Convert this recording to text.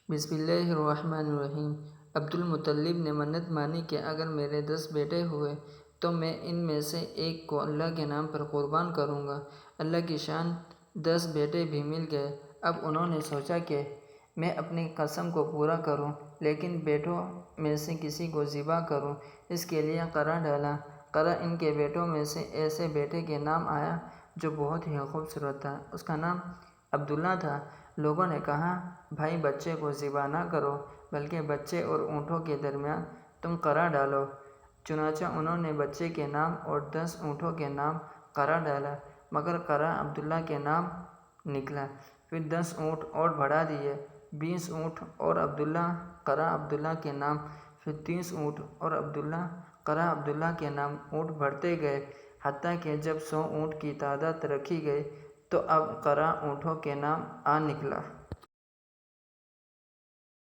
بسم اللہ الرحمن الرحیم۔ عبد المطلب نے منت مانی کہ اگر میرے 10 بیٹے ہوئے تو میں ان میں سے ایک کو اللہ کے نام پر قربان کروں گا۔ اللہ کی شان، 10 بیٹے بھی مل گئے۔ اب انہوں نے سوچا کہ میں اپنی قسم کو پورا کروں لیکن بیٹوں میں سے کسی کو ذبح کروں۔ اس کے لیے قرعہ ڈالا۔ قرعہ ان کے بیٹوں میں سے ایسے بیٹے کے نام آیا جو بہت ہی خوبصورت تھا۔ اس کا نام عبداللہ تھا۔ لوگوں نے کہا، بھائی بچے کو ذبح نہ کرو بلکہ بچے اور اونٹوں کے درمیان تم قرعہ ڈالو۔ چنانچہ انہوں نے بچے کے نام اور 10 اونٹوں کے نام قرعہ ڈالا مگر قرعہ عبداللہ کے نام نکلا۔ پھر 10 اونٹ اور بڑھا دیے، 20 اونٹ اور عبداللہ، قرعہ عبداللہ کے نام، پھر 30 اونٹ اور عبداللہ، قرعہ عبداللہ کے نام۔ اونٹ بڑھتے گئے حتیٰ کہ جب 100 اونٹ کی تعداد رکھی گئی تو اب قرعہ اونٹوں کے نام آ نکلا۔